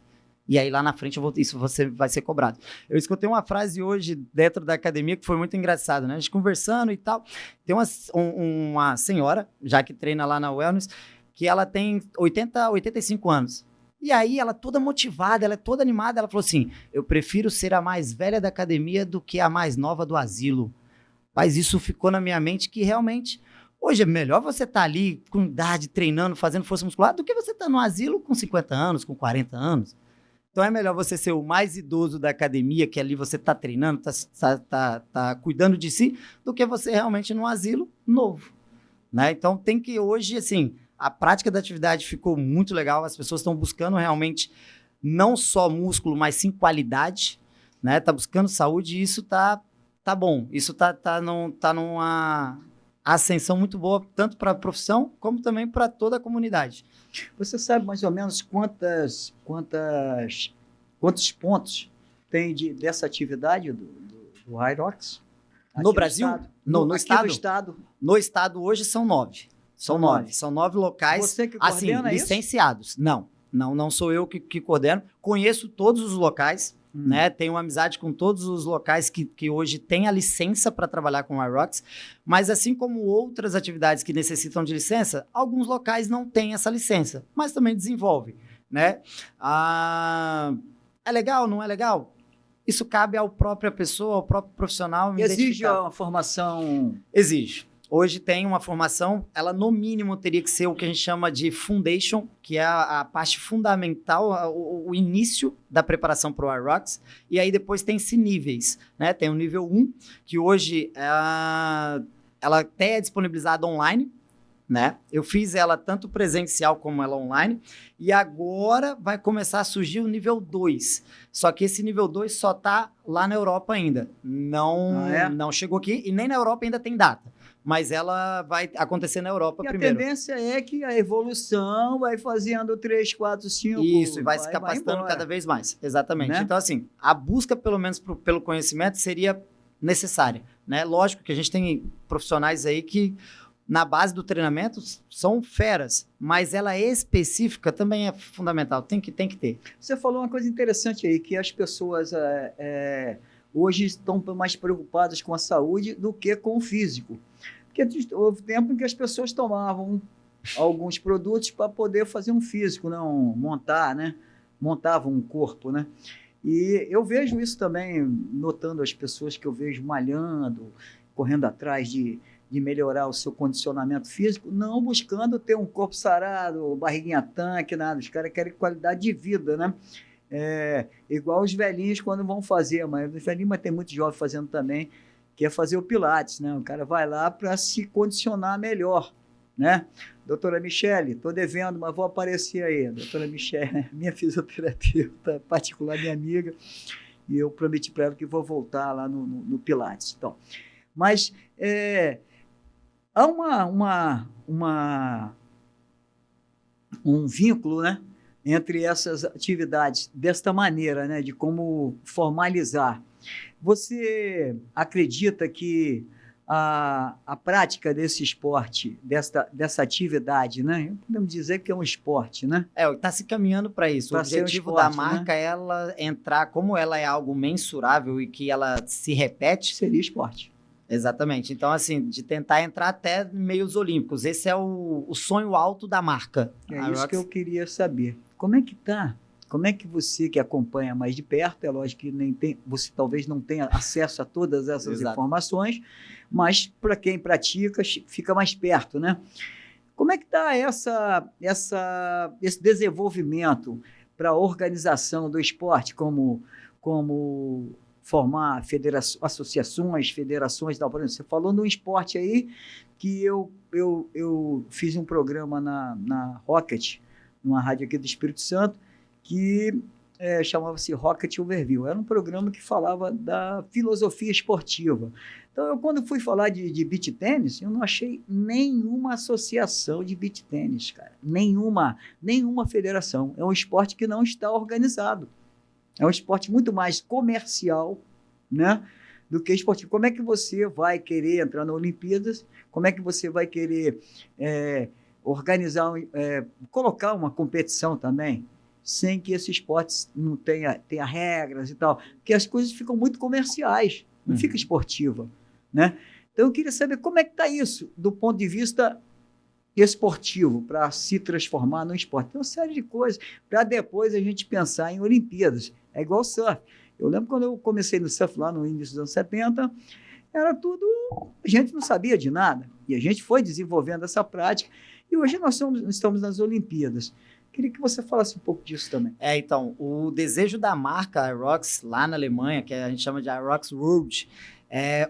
E aí lá na frente isso você vai ser cobrado. Eu escutei uma frase hoje dentro da academia que foi muito engraçada, né? A gente conversando e tal. Tem uma senhora, já que treina lá na Wellness, que ela tem 85 anos. E aí, ela toda motivada, ela é toda animada, ela falou assim, eu prefiro ser a mais velha da academia do que a mais nova do asilo. Mas isso ficou na minha mente que realmente, hoje é melhor você estar ali com idade, treinando, fazendo força muscular, do que você estar no asilo com 50 anos, com 40 anos. Então é melhor você ser o mais idoso da academia, que ali você está treinando, tá cuidando de si, do que você realmente no asilo novo. Né? Então tem que hoje, assim, a prática da atividade ficou muito legal, as pessoas estão buscando realmente não só músculo, mas sim qualidade, né? Tá buscando saúde e isso tá bom. Isso tá numa ascensão muito boa, tanto para a profissão, como também para toda a comunidade. Você sabe mais ou menos quantos pontos tem dessa atividade do Hyrox? No Brasil? No estado? No estado. No estado hoje são 9. São 9. São 9 locais, Você que assim, coordena isso? licenciados. Não sou eu que coordeno. Conheço todos os locais, né? Tenho uma amizade com todos os locais que hoje têm a licença para trabalhar com o Hyrox, mas assim como outras atividades que necessitam de licença, alguns locais não têm essa licença, mas também desenvolvem, né? É legal, não é legal? Isso cabe à própria pessoa, ao próprio profissional. Exige uma formação? Exige. Hoje tem uma formação, ela no mínimo teria que ser o que a gente chama de foundation, que é a parte fundamental, o início da preparação para o Hyrox, e aí depois tem-se níveis, né? Tem o nível 1, que hoje ela até é disponibilizada online, né? Eu fiz ela tanto presencial como ela online, e agora vai começar a surgir o nível 2. Só que esse nível 2 só está lá na Europa ainda. Não chegou aqui, e nem na Europa ainda tem data. Mas ela vai acontecer na Europa primeiro. A tendência é que a evolução vai fazendo 3, 4, 5... Isso, e vai se capacitando cada vez mais. Exatamente. Né? Então, assim, a busca, pelo menos pelo conhecimento, seria necessária. Né? Lógico que a gente tem profissionais aí que, na base do treinamento, são feras, mas ela específica também é fundamental. Tem que ter. Você falou uma coisa interessante aí, que as pessoas... hoje estão mais preocupadas com a saúde do que com o físico. Porque houve tempo em que as pessoas tomavam alguns produtos para poder fazer um físico, não montar, né? Montavam um corpo, né? E eu vejo isso também, notando as pessoas que eu vejo malhando, correndo atrás de melhorar o seu condicionamento físico, não buscando ter um corpo sarado, barriguinha tanque, nada. Os caras querem qualidade de vida, né? Igual os velhinhos quando vão fazer, mas os velhinhos, mas tem muito jovem fazendo também, que é fazer o Pilates, né? O cara vai lá para se condicionar melhor, né? Doutora Michele, estou devendo, mas vou aparecer aí. Doutora Michele, minha fisioterapeuta particular, minha amiga, e eu prometi para ela que vou voltar lá no Pilates. Então, mas há um vínculo, né, entre essas atividades desta maneira, né, de como formalizar. Você acredita que a prática desse esporte, dessa atividade, né? Podemos dizer que é um esporte, né? Está se caminhando para isso. O Pra ser um objetivo esporte, da marca é ela entrar, como ela é algo mensurável e que ela se repete. Seria esporte. Exatamente. Então, assim, de tentar entrar até meios olímpicos. Esse é o sonho alto da marca. É A isso que eu Rox. queria saber. Como é que tá? Como é que você que acompanha mais de perto, é lógico que nem tem, você talvez não tenha acesso a todas essas Exato. informações, mas para quem pratica, fica mais perto, né? Como é que está esse desenvolvimento para a organização do esporte, como formar associações, federações, tal? Por exemplo, você falou num esporte aí que eu fiz um programa na Rocket, numa rádio aqui do Espírito Santo, que chamava-se Rocket Overview. Era um programa que falava da filosofia esportiva. Então, eu, quando fui falar de beach tênis, eu não achei nenhuma associação de beach tênis, cara. Nenhuma federação. É um esporte que não está organizado. É um esporte muito mais comercial, né, do que esportivo. Como é que você vai querer entrar na Olimpíadas? Como é que você vai querer organizar, colocar uma competição também, sem que esse esporte não tenha regras e tal? Porque as coisas ficam muito comerciais, não fica esportiva, né? Então, eu queria saber como é que está isso, do ponto de vista esportivo, para se transformar no esporte. Tem uma série de coisas, para depois a gente pensar em Olimpíadas. É igual surf. Eu lembro quando eu comecei no surf lá no início dos anos 70, era tudo, a gente não sabia de nada. E a gente foi desenvolvendo essa prática. E hoje nós estamos nas Olimpíadas. Queria que você falasse um pouco disso também. Então, o desejo da marca Aerox lá na Alemanha, que a gente chama de Aerox World,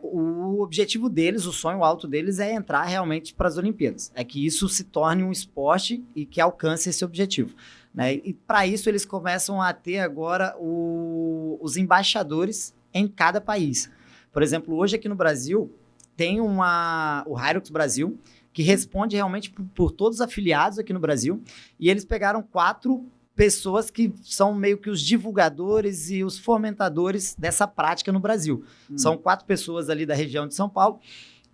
o objetivo deles, o sonho alto deles é entrar realmente para as Olimpíadas. É que isso se torne um esporte e que alcance esse objetivo, né? E para isso eles começam a ter agora os embaixadores em cada país. Por exemplo, hoje aqui no Brasil tem o Hyrox Brasil, que responde realmente por todos os afiliados aqui no Brasil, e eles pegaram 4 pessoas que são meio que os divulgadores e os fomentadores dessa prática no Brasil. São 4 pessoas ali da região de São Paulo.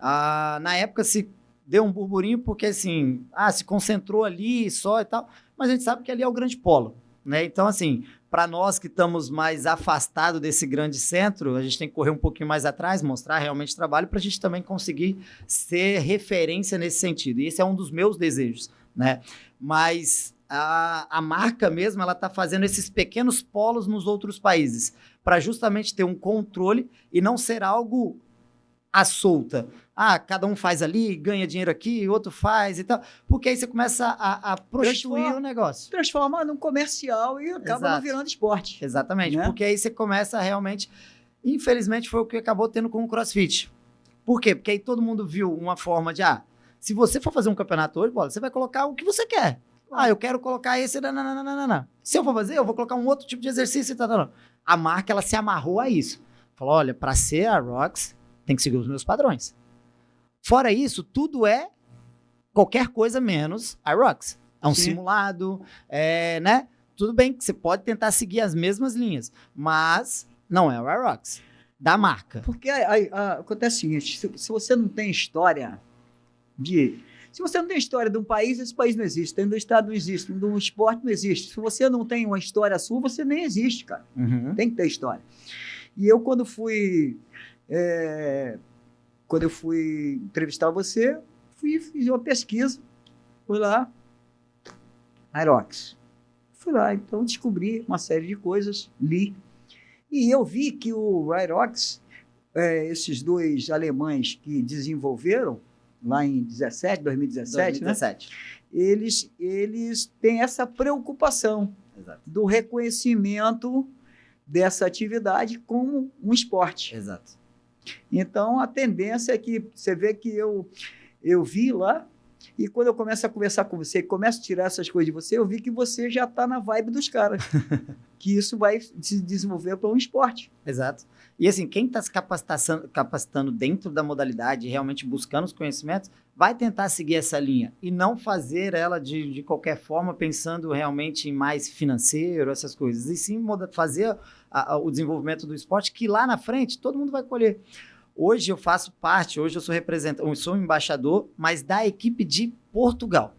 Na época se deu um burburinho porque assim, se concentrou ali só e tal, mas a gente sabe que ali é o grande polo, né? Então assim, para nós que estamos mais afastados desse grande centro, a gente tem que correr um pouquinho mais atrás, mostrar realmente trabalho para a gente também conseguir ser referência nesse sentido. E esse é um dos meus desejos, né? Mas a marca mesmo, ela está fazendo esses pequenos polos nos outros países para justamente ter um controle e não ser algo à solta. Cada um faz ali, ganha dinheiro aqui, outro faz e tal. Porque aí você começa a prostituir o negócio. Transforma num comercial e acaba não virando esporte. Exatamente, né? Porque aí você começa a realmente... Infelizmente foi o que acabou tendo com o CrossFit. Por quê? Porque aí todo mundo viu uma forma de... se você for fazer um campeonato hoje, você vai colocar o que você quer. Eu quero colocar esse... Não. Se eu for fazer, eu vou colocar um outro tipo de exercício e tal. A marca, ela se amarrou a isso. Falou, olha, para ser a Rox, tem que seguir os meus padrões. Fora isso, tudo é qualquer coisa menos a Rox. É um simulado, né? Tudo bem que você pode tentar seguir as mesmas linhas, mas não é a Rox da marca. Porque acontece o seguinte, se você não tem história se você não tem história de um país, esse país não existe. Tem do estado, não existe. De um esporte, não existe. Se você não tem uma história sua, você nem existe, cara. Tem que ter história. E eu, quando eu fui entrevistar você, fiz uma pesquisa, fui lá, Aerox. Fui lá, então descobri uma série de coisas, li, e eu vi que o Aerox, esses 2 alemães que desenvolveram, lá em 2017, né? Eles têm essa preocupação do reconhecimento dessa atividade como um esporte. Exato. Então, a tendência é que você vê que eu vi lá, e quando eu começo a conversar com você, começo a tirar essas coisas de você, eu vi que você já está na vibe dos caras. Que isso vai se desenvolver para um esporte. Exato. E assim, quem está se capacitando dentro da modalidade, realmente buscando os conhecimentos, vai tentar seguir essa linha e não fazer ela de qualquer forma pensando realmente em mais financeiro, essas coisas. E sim fazer o desenvolvimento do esporte que lá na frente todo mundo vai colher. Hoje eu faço parte, hoje eu sou representante, eu sou embaixador, mas da equipe de Portugal.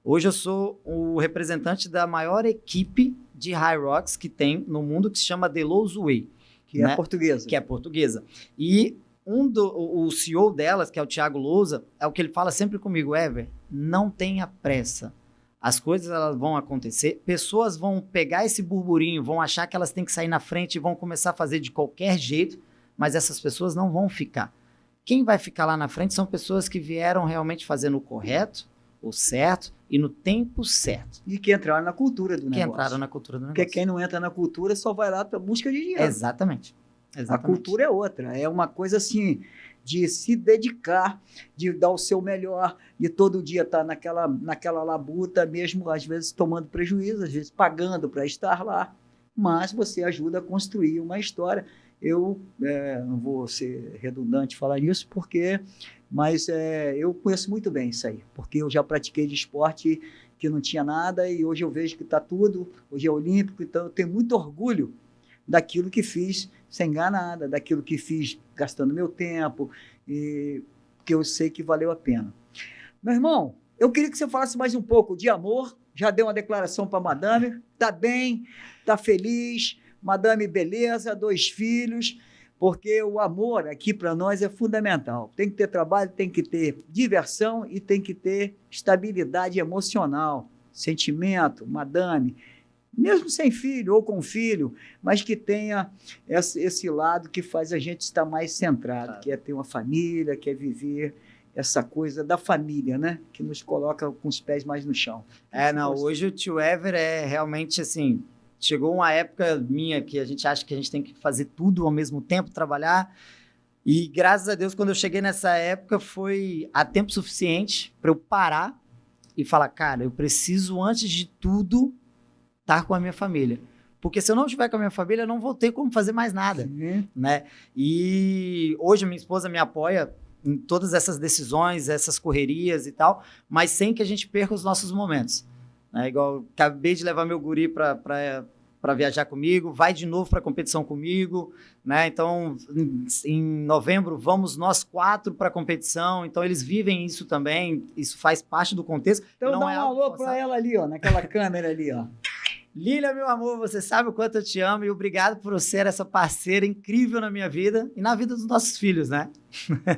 Hoje eu sou o representante da maior equipe de Hyrox que tem no mundo, que se chama The Lousa Way. Que é portuguesa. Que é portuguesa. E o CEO delas, que é o Thiago Lousa, é o que ele fala sempre comigo, Ever, não tenha pressa. As coisas elas vão acontecer, pessoas vão pegar esse burburinho, vão achar que elas têm que sair na frente e vão começar a fazer de qualquer jeito, mas essas pessoas não vão ficar. Quem vai ficar lá na frente são pessoas que vieram realmente fazendo o correto, o certo e no tempo certo. E que entraram na cultura do negócio. Que entraram na cultura do negócio. Porque quem não entra na cultura só vai lá para busca de dinheiro. Exatamente. A cultura é outra, é uma coisa assim, de se dedicar, de dar o seu melhor, de todo dia estar naquela labuta, mesmo às vezes tomando prejuízo, às vezes pagando para estar lá, mas você ajuda a construir uma história. Eu não vou ser redundante falar nisso, mas eu conheço muito bem isso aí, porque eu já pratiquei de esporte que não tinha nada e hoje eu vejo que está tudo, hoje é olímpico, então eu tenho muito orgulho daquilo que fiz sem ganhar nada, daquilo que fiz gastando meu tempo, e que eu sei que valeu a pena. Meu irmão, eu queria que você falasse mais um pouco de amor, já deu uma declaração para a madame, tá bem, tá feliz, madame beleza, 2 filhos, porque o amor aqui para nós é fundamental. Tem que ter trabalho, tem que ter diversão e tem que ter estabilidade emocional, sentimento, madame, mesmo sem filho ou com filho, mas que tenha esse lado que faz a gente estar mais centrado, que é ter uma família, que é viver essa coisa da família, né? Que nos coloca com os pés mais no chão. Hoje o tio Ever é realmente assim, chegou uma época minha que a gente acha que a gente tem que fazer tudo ao mesmo tempo, trabalhar, e graças a Deus, quando eu cheguei nessa época, foi a tempo suficiente para eu parar e falar, cara, eu preciso, antes de tudo, estar com a minha família. Porque se eu não estiver com a minha família, eu não vou ter como fazer mais nada, né? E hoje a minha esposa me apoia em todas essas decisões, essas correrias e tal, mas sem que a gente perca os nossos momentos. Né? Igual, acabei de levar meu guri para viajar comigo, vai de novo para a competição comigo, né? Então, em novembro, vamos nós 4 para a competição, então eles vivem isso também, isso faz parte do contexto. Então dá um alô para ela ali, ó, naquela câmera ali, ó. Lília, meu amor, você sabe o quanto eu te amo e obrigado por ser essa parceira incrível na minha vida e na vida dos nossos filhos, né?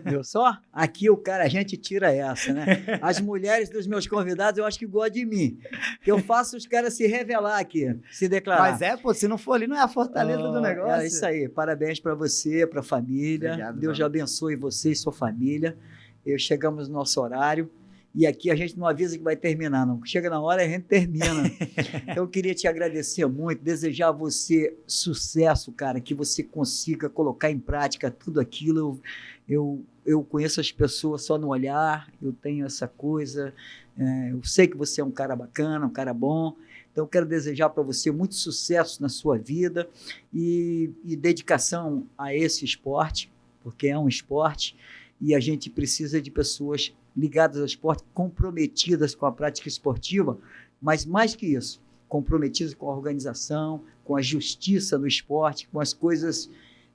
Viu só? Aqui a gente tira essa, né? As mulheres dos meus convidados, eu acho que gostam de mim. Que eu faço os caras se revelar aqui, se declarar. Mas se não for ali, não é a fortaleza do negócio. É isso aí. Parabéns para você, para a família. Obrigado, Deus abençoe você e sua família. Chegamos no nosso horário. E aqui a gente não avisa que vai terminar, não. Chega na hora, a gente termina. Então, eu queria te agradecer muito, desejar a você sucesso, cara, que você consiga colocar em prática tudo aquilo. Eu conheço as pessoas só no olhar, eu tenho essa coisa, eu sei que você é um cara bacana, um cara bom. Então, eu quero desejar para você muito sucesso na sua vida e dedicação a esse esporte, porque é um esporte e a gente precisa de pessoas ligadas ao esporte, comprometidas com a prática esportiva, mas mais que isso, comprometidas com a organização, com a justiça do esporte, com as coisas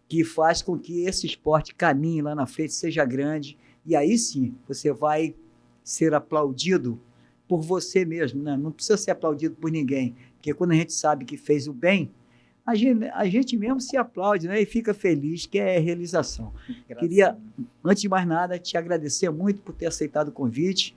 que faz com que esse esporte caminhe lá na frente, seja grande, e aí sim, você vai ser aplaudido por você mesmo, né? Não precisa ser aplaudido por ninguém, porque quando a gente sabe que fez o bem, a gente mesmo se aplaude, né? E fica feliz, que é realização. Queria, antes de mais nada, te agradecer muito por ter aceitado o convite.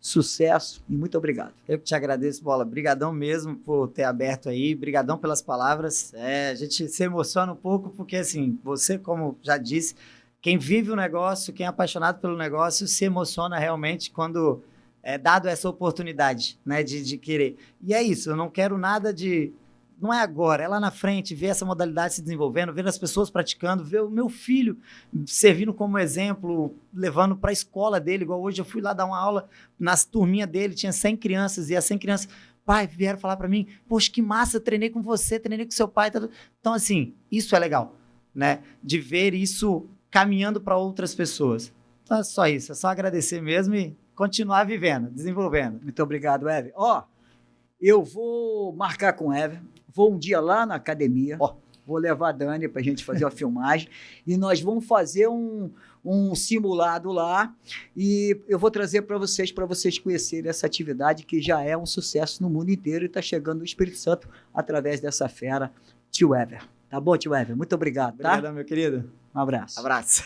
Sucesso e muito obrigado. Eu que te agradeço, Bola. Brigadão mesmo por ter aberto aí. Brigadão pelas palavras. A gente se emociona um pouco porque, assim, você, como já disse, quem vive o negócio, quem é apaixonado pelo negócio, se emociona realmente quando é dado essa oportunidade, né, de querer. E é isso, eu não quero nada de... Não é agora, é lá na frente, ver essa modalidade se desenvolvendo, ver as pessoas praticando, ver o meu filho servindo como exemplo, levando para a escola dele, igual hoje eu fui lá dar uma aula nas turminhas dele, tinha 100 crianças, e as 100 crianças, pai, vieram falar para mim, poxa, que massa, eu treinei com você, treinei com seu pai. Então, assim, isso é legal, né? De ver isso caminhando para outras pessoas. Então, é só isso, é só agradecer mesmo e continuar vivendo, desenvolvendo. Muito obrigado, Ever. Eu vou marcar com o Ever. Vou um dia lá na academia, Vou levar a Dani para a gente fazer a filmagem e nós vamos fazer um simulado lá e eu vou trazer para vocês conhecerem essa atividade que já é um sucesso no mundo inteiro e está chegando no Espírito Santo através dessa fera, Tio Ever. Tá bom, Tio Ever? Muito obrigado, tá? Obrigado, meu querido. Um abraço. Abraço.